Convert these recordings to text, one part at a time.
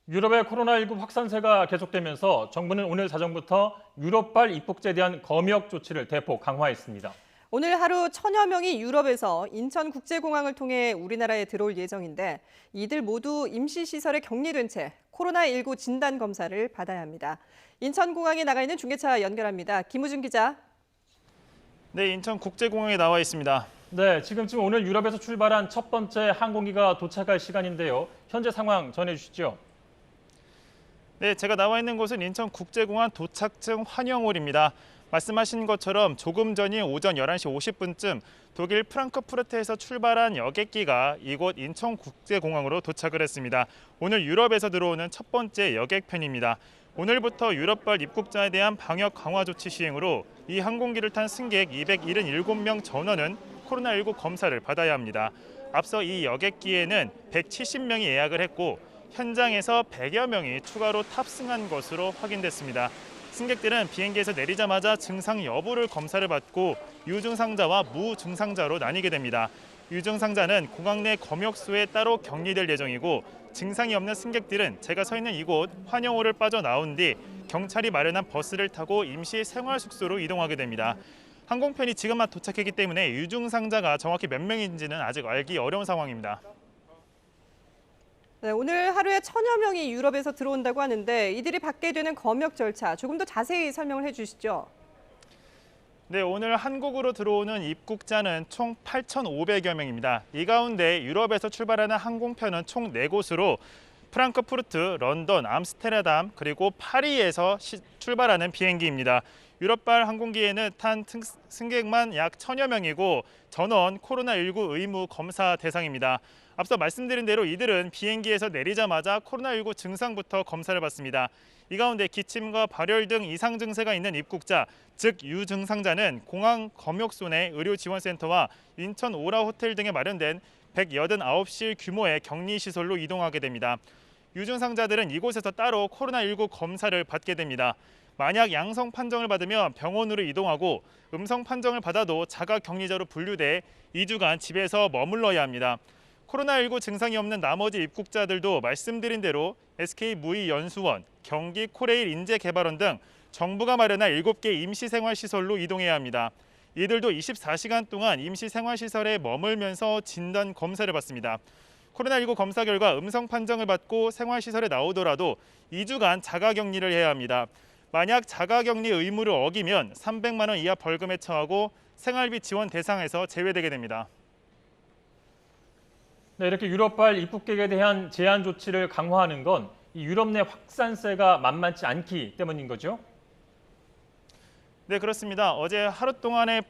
유럽의 코로나19 확산세가 계속되면서 정부는 오늘 자정부터 유럽발 입국자에 대한 검역 조치를 대폭 강화했습니다. 오늘 하루 천여 명이 유럽에서 인천국제공항을 통해 우리나라에 들어올 예정인데 이들 모두 임시시설에 격리된 채 코로나19 진단검사를 받아야 합니다. 인천공항에 나가 있는 중계차 연결합니다. 김우준 기자. 네, 인천국제공항에 나와 있습니다. 네, 지금쯤 오늘 유럽에서 출발한 첫 번째 항공기가 도착할 시간인데요. 현재 상황 전해주시죠. 네, 제가 나와 있는 곳은 인천국제공항 도착증 환영홀입니다. 말씀하신 것처럼 조금 전인 오전 11시 50분쯤 독일 프랑크푸르트에서 출발한 여객기가 이곳 인천국제공항으로 도착을 했습니다. 오늘 유럽에서 들어오는 첫 번째 여객편입니다. 오늘부터 유럽발 입국자에 대한 방역 강화 조치 시행으로 이 항공기를 탄 승객 277명 전원은 코로나19 검사를 받아야 합니다. 앞서 이 여객기에는 170명이 예약을 했고 현장에서 100여 명이 추가로 탑승한 것으로 확인됐습니다. 승객들은 비행기에서 내리자마자 증상 여부를 검사를 받고 유증상자와 무증상자로 나뉘게 됩니다. 유증상자는 공항 내 검역소에 따로 격리될 예정이고 증상이 없는 승객들은 제가 서 있는 이곳 환영홀을 빠져나온 뒤 경찰이 마련한 버스를 타고 임시 생활숙소로 이동하게 됩니다. 항공편이 지금만 도착했기 때문에 유증상자가 정확히 몇 명인지는 아직 알기 어려운 상황입니다. 네, 오늘 하루에 천여 명이 유럽에서 들어온다고 하는데 이들이 받게 되는 검역 절차 조금 더 자세히 설명을 해주시죠. 네, 오늘 한국으로 들어오는 입국자는 총 8,500여 명입니다. 이 가운데 유럽에서 출발하는 항공편은 총 4곳으로 프랑크푸르트, 런던, 암스테르담, 그리고 파리에서 출발하는 비행기입니다. 유럽발 항공기에는 탄 승객만 약 1,000여 명이고 전원 코로나19 의무 검사 대상입니다. 앞서 말씀드린 대로 이들은 비행기에서 내리자마자 코로나19 증상부터 검사를 받습니다. 이 가운데 기침과 발열 등 이상 증세가 있는 입국자, 즉 유증상자는 공항 검역소 내 의료지원센터와 인천 오라 호텔 등에 마련된 189실 규모의 격리시설로 이동하게 됩니다. 유증상자들은 이곳에서 따로 코로나19 검사를 받게 됩니다. 만약 양성 판정을 받으면 병원으로 이동하고 음성 판정을 받아도 자가격리자로 분류돼 2주간 집에서 머물러야 합니다. 코로나19 증상이 없는 나머지 입국자들도 말씀드린 대로 SK무의연수원, 경기 코레일 인재개발원 등 정부가 마련한 7개 임시생활시설로 이동해야 합니다. 이들도 24시간 동안 임시생활시설에 머물면서 진단 검사를 받습니다. 코로나19 검사 결과 음성 판정을 받고 생활시설에 나오더라도 2주간 자가격리를 해야 합니다. 만약 자가격리 의무를 어기면 300만 원 이하 벌금에 처하고 생활비 지원 대상에서 제외되게 됩니다. 네, 이렇게 유럽발 입국객에 대한 제한 조치를 강화하는 건 이 유럽 내 확산세가 만만치 않기 때문인 거죠? 네, 그렇습니다. 어제 하루 동안에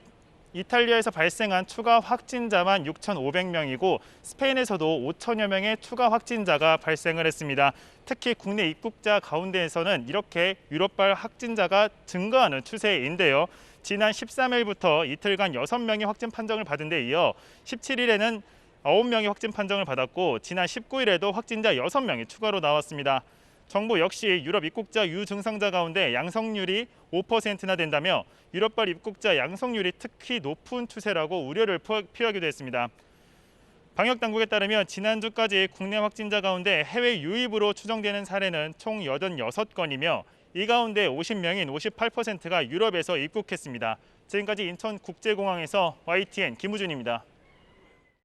이탈리아에서 발생한 추가 확진자만 6,500명이고 스페인에서도 5천여 명의 추가 확진자가 발생을 했습니다. 특히 국내 입국자 가운데에서는 이렇게 유럽발 확진자가 증가하는 추세인데요. 지난 13일부터 이틀간 6명이 확진 판정을 받은 데 이어 17일에는 9명이 확진 판정을 받았고 지난 19일에도 확진자 6명이 추가로 나왔습니다. 정부 역시 유럽 입국자 유증상자 가운데 양성률이 5%나 된다며 유럽발 입국자 양성률이 특히 높은 추세라고 우려를 표하기도 했습니다. 방역당국에 따르면 지난주까지 국내 확진자 가운데 해외 유입으로 추정되는 사례는 총 86건이며 이 가운데 50명인 58%가 유럽에서 입국했습니다. 지금까지 인천국제공항에서 YTN 김우준입니다.